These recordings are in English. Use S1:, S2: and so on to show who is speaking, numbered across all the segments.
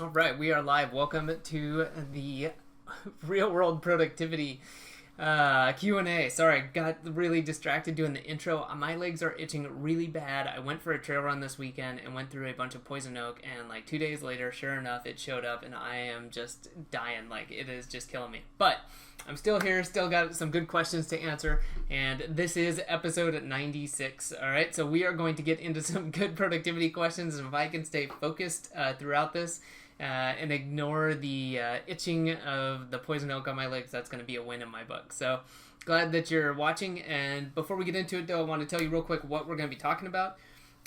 S1: All right, we are live. Welcome to the real world productivity Q&A. Sorry, got really distracted doing the intro. My legs are itching really bad. I went for a trail run this weekend and went through a bunch of poison oak, and like 2 days later, sure enough, it showed up, and I am just dying. Like, it is just killing me. But I'm still here, still got some good questions to answer, and this is episode 96. All right, so we are going to get into some good productivity questions, and if I can stay focused throughout this, and ignore the itching of the poison oak on my legs, that's going to be a win in my book. So glad that you're watching. And before we get into it, though, I want to tell you real quick what we're going to be talking about.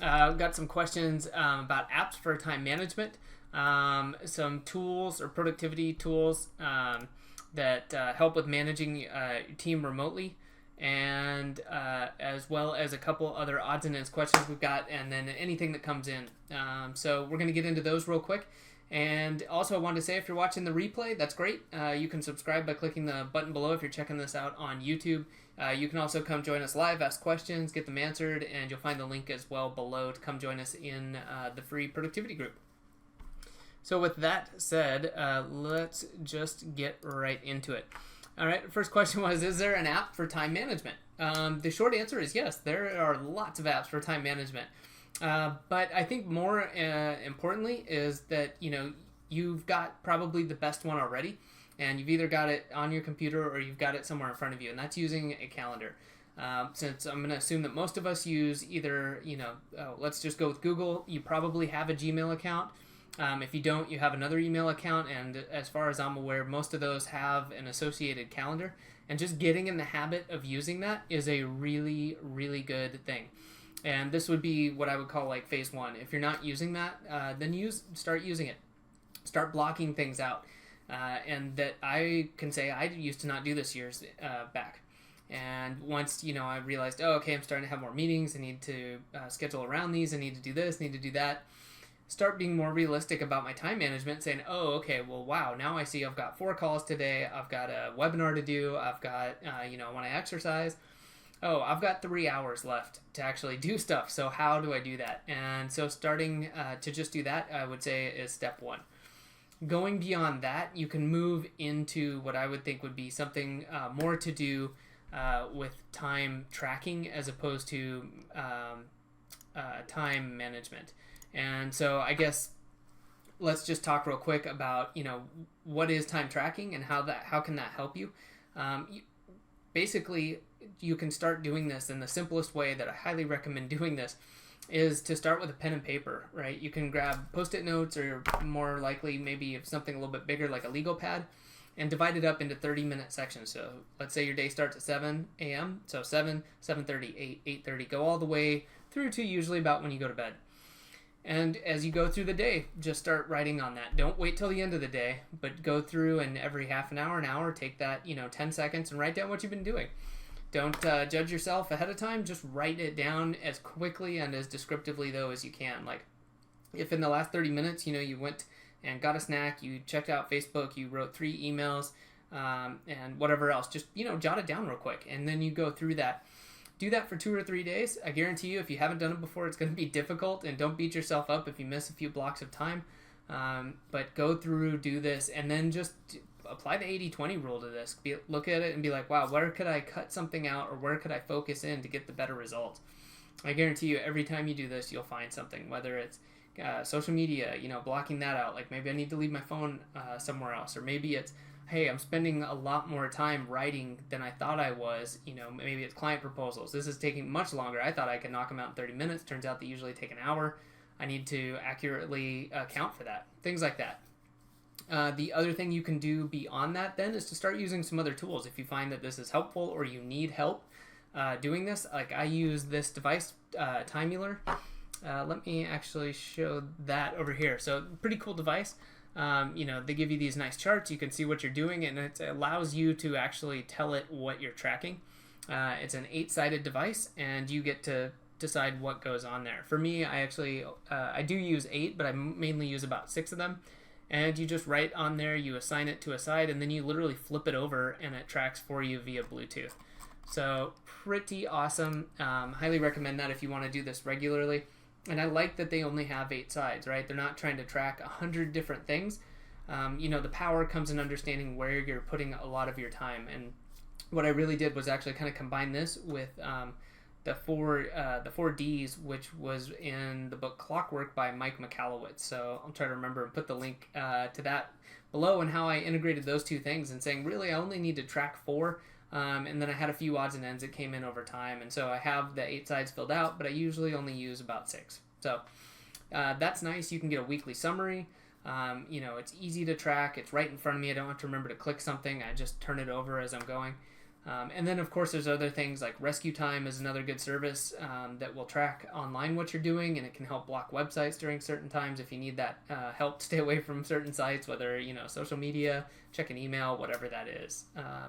S1: I've got some questions about apps for time management, some tools or productivity tools that help with managing your team remotely, and as well as a couple other odds and ends questions we've got, and then anything that comes in. So we're going to get into those real quick. And also I wanted to say, if you're watching the replay, that's great. You can subscribe by clicking the button below if you're checking this out on YouTube. You can also come join us live, ask questions, get them answered, and you'll find the link as well below to come join us in the free productivity group. So with that said, let's just get right into it. All right, first question was, is there an app for time management? The short answer is yes, there are lots of apps for time management. But I think more importantly is that, you've got probably the best one already, and you've either got it on your computer or you've got it somewhere in front of you, and that's using a calendar. Since I'm going to assume that most of us use either, let's just go with Google. You probably have a Gmail account. If you don't, you have another email account, and as far as I'm aware, most of those have an associated calendar, and just getting in the habit of using that is a really, really good thing. And this would be what I would call like phase one. If you're not using that, then start using it. Start blocking things out. And that I can say I used to not do this years back. And once, I realized, okay, I'm starting to have more meetings. I need to schedule around these. I need to do this, need to do that. Start being more realistic about my time management, saying, wow, now I see I've got 4 calls today. I've got a webinar to do. I've got, when I exercise, I've got 3 hours left to actually do stuff. So how do I do that? And so starting to just do that, I would say, is step one. Going beyond that, you can move into what I would think would be something more to do with time tracking as opposed to time management. And so I guess let's just talk real quick about, what is time tracking and how can that help you? Basically, you can start doing this in the simplest way that I highly recommend doing this is to start with a pen and paper, right? You can grab Post-it notes, or more likely maybe something a little bit bigger like a Lego pad, and divide it up into 30-minute sections. So let's say your day starts at 7 a.m. So 7, 7:30, 8, 8:30, go all the way through to usually about when you go to bed. And as you go through the day, just start writing on that. Don't wait till the end of the day, but go through, and every half an hour, take that, 10 seconds and write down what you've been doing. Don't judge yourself ahead of time. Just write it down as quickly and as descriptively, though, as you can. Like, if in the last 30 minutes, you went and got a snack, you checked out Facebook, you wrote 3 emails, and whatever else, just, jot it down real quick. And then you go through that. Do that for 2 or 3 days. I guarantee you, if you haven't done it before, it's going to be difficult, and don't beat yourself up if you miss a few blocks of time. But go through, do this, and then just apply the 80-20 rule to this. Look at it and be like, wow, where could I cut something out, or where could I focus in to get the better results? I guarantee you, every time you do this, you'll find something, whether it's social media, blocking that out. Like, maybe I need to leave my phone somewhere else, or maybe it's, hey, I'm spending a lot more time writing than I thought I was. Maybe it's client proposals. This is taking much longer. I thought I could knock them out in 30 minutes. Turns out they usually take an hour. I need to accurately account for that. Things like that. The other thing you can do beyond that then is to start using some other tools. If you find that this is helpful or you need help doing this, like I use this device, Timular. Let me actually show that over here. So pretty cool device. They give you these nice charts. You can see what you're doing, and it allows you to actually tell it what you're tracking. It's an 8-sided device, and you get to decide what goes on there. For me, I do use 8, but I mainly use about 6 of them. And you just write on there, you assign it to a side, and then you literally flip it over, and it tracks for you via Bluetooth. So pretty awesome. Highly recommend that if you want to do this regularly. And I like that they only have 8 sides, right? They're not trying to track 100 different things. The power comes in understanding where you're putting a lot of your time. And what I really did was actually kind of combine this with the four Ds, which was in the book Clockwork by Mike Michalowicz. So I'll try to remember and put the link to that below, and how I integrated those two things and saying, really, I only need to track 4. And then I had a few odds and ends that came in over time. And so I have the 8 sides filled out, but I usually only use about 6. So that's nice. You can get a weekly summary. It's easy to track. It's right in front of me. I don't have to remember to click something. I just turn it over as I'm going. And then, of course, there's other things like Rescue Time is another good service that will track online what you're doing, and it can help block websites during certain times if you need that help to stay away from certain sites, whether, social media, check an email, whatever that is.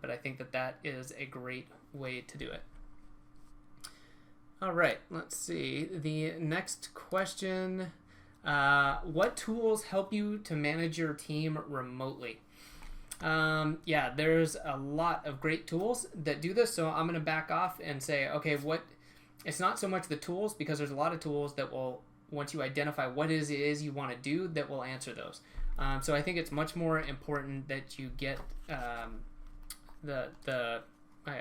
S1: But I think that is a great way to do it. All right, let's see. The next question, what tools help you to manage your team remotely? There's a lot of great tools that do this, so I'm going to back off and say, okay, it's not so much the tools, because there's a lot of tools that will, once you identify what it is you want to do, that will answer those. So I think it's much more important that you get I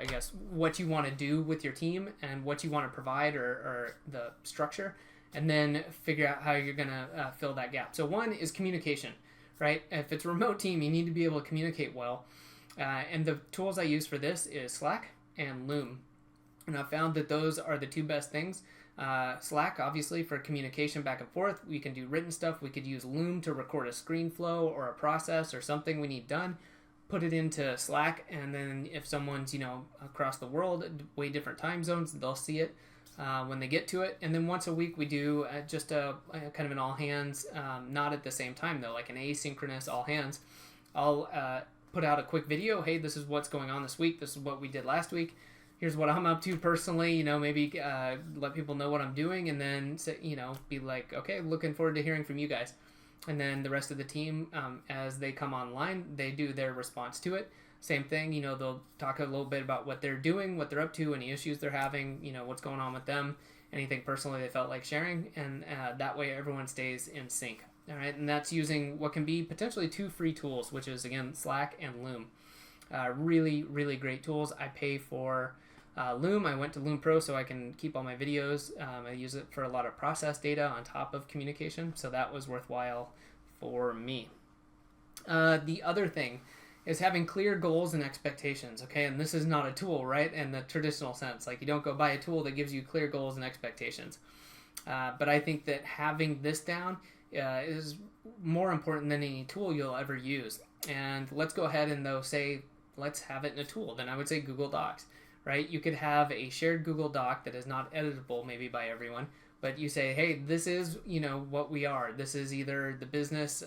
S1: guess, what you want to do with your team and what you want to provide, or the structure, and then figure out how you're going to fill that gap. So one is communication. Right? If it's a remote team, you need to be able to communicate well. And the tools I use for this is Slack and Loom. And I've found that those are the two best things. Slack, obviously, for communication back and forth. We can do written stuff. We could use Loom to record a screen flow or a process or something we need done. Put it into Slack, and then if someone's, across the world, way different time zones, they'll see it when they get to it. And then once a week we do just a kind of an all hands, not at the same time though, like an asynchronous all hands. I'll put out a quick video. Hey, this is what's going on this week. This is what we did last week. Here's what I'm up to personally. Maybe let people know what I'm doing, and then say, be like, okay, looking forward to hearing from you guys. And then the rest of the team, as they come online, they do their response to it. Same thing, they'll talk a little bit about what they're doing, what they're up to, any issues they're having, what's going on with them, anything personally they felt like sharing, and that way everyone stays in sync. All right, and that's using what can be potentially 2 free tools, which is, again, Slack and Loom. Really, really great tools. I pay for Loom. I went to Loom Pro so I can keep all my videos. I use it for a lot of process data on top of communication, so that was worthwhile for me. The other thing is having clear goals and expectations, okay? And this is not a tool, right? In the traditional sense. Like, you don't go buy a tool that gives you clear goals and expectations. But I think that having this down is more important than any tool you'll ever use. And let's go ahead and, though, say, let's have it in a tool. Then I would say Google Docs, right? You could have a shared Google Doc that is not editable maybe by everyone, but you say, hey, this is, what we are. This is either the business,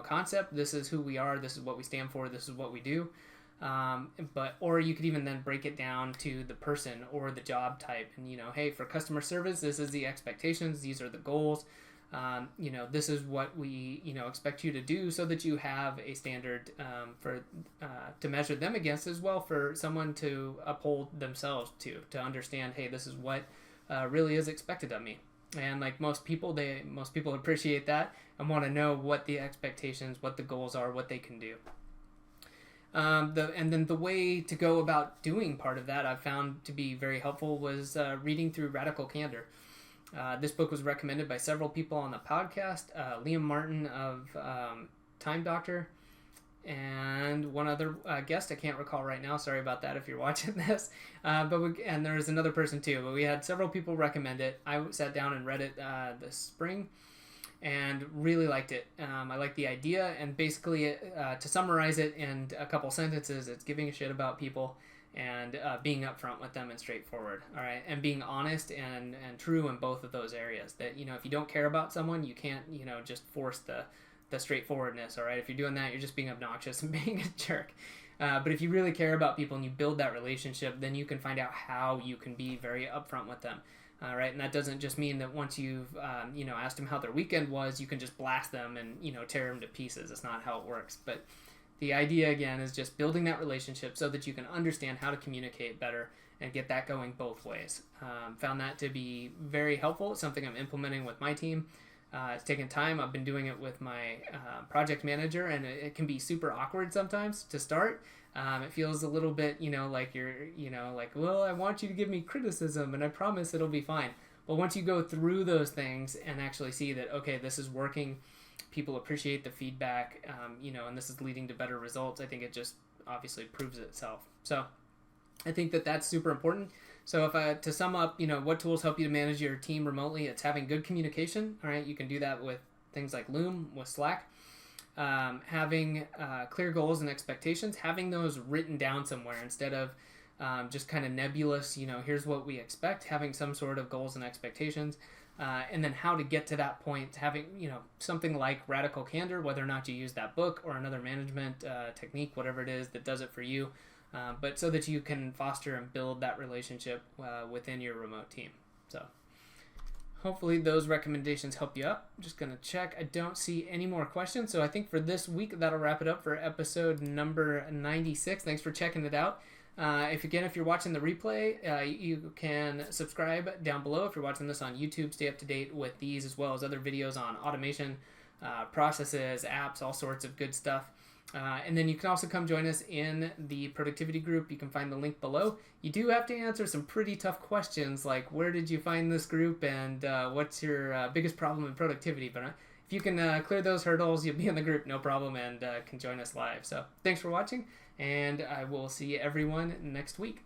S1: concept. This is who we are. This is what we stand for. This is what we do. Or you could even then break it down to the person or the job type. And, hey, for customer service, this is the expectations. These are the goals. This is what we, expect you to do, so that you have a standard to measure them against, as well for someone to uphold themselves to understand, hey, this is what really is expected of me. And like most people appreciate that and want to know what the expectations, what the goals are, what they can do. And then the way to go about doing part of that I've found to be very helpful was reading through Radical Candor. This book was recommended by several people on the podcast, Liam Martin of Time Doctor, and one other guest I can't recall right now. Sorry about that if you're watching this. And there's another person too. But we had several people recommend it. I sat down and read it this spring and really liked it. I liked the idea, and basically to summarize it in a couple sentences, it's giving a shit about people and being upfront with them and straightforward, all right, and being honest and true in both of those areas. That, if you don't care about someone, you can't, just force the straightforwardness, all right? If you're doing that, you're just being obnoxious and being a jerk. But if you really care about people and you build that relationship, then you can find out how you can be very upfront with them, all right? And that doesn't just mean that once you've, asked them how their weekend was, you can just blast them and, tear them to pieces. That's not how it works. But the idea, again, is just building that relationship so that you can understand how to communicate better and get that going both ways. Found that to be very helpful. It's something I'm implementing with my team. It's taken time. I've been doing it with my project manager, and it can be super awkward sometimes to start. It feels a little bit, like you're, like, well, I want you to give me criticism, and I promise it'll be fine. But once you go through those things and actually see that, okay, this is working, people appreciate the feedback, and this is leading to better results, I think it just obviously proves itself. So I think that that's super important. So if to sum up, what tools help you to manage your team remotely? It's having good communication. All right, you can do that with things like Loom, with Slack. Having clear goals and expectations, having those written down somewhere instead of just kind of nebulous, here's what we expect, having some sort of goals and expectations, and then how to get to that point, having, something like Radical Candor, whether or not you use that book or another management technique, whatever it is that does it for you, but so that you can foster and build that relationship within your remote team. So hopefully those recommendations help you out. I'm just going to check. I don't see any more questions. So I think for this week, that'll wrap it up for episode number 96. Thanks for checking it out. If you're watching the replay, you can subscribe down below. If you're watching this on YouTube, stay up to date with these as well as other videos on automation, processes, apps, all sorts of good stuff. And then you can also come join us in the productivity group. You can find the link below. You do have to answer some pretty tough questions like where did you find this group and what's your biggest problem in productivity. But if you can clear those hurdles, you'll be in the group, no problem, and can join us live. So thanks for watching, and I will see everyone next week.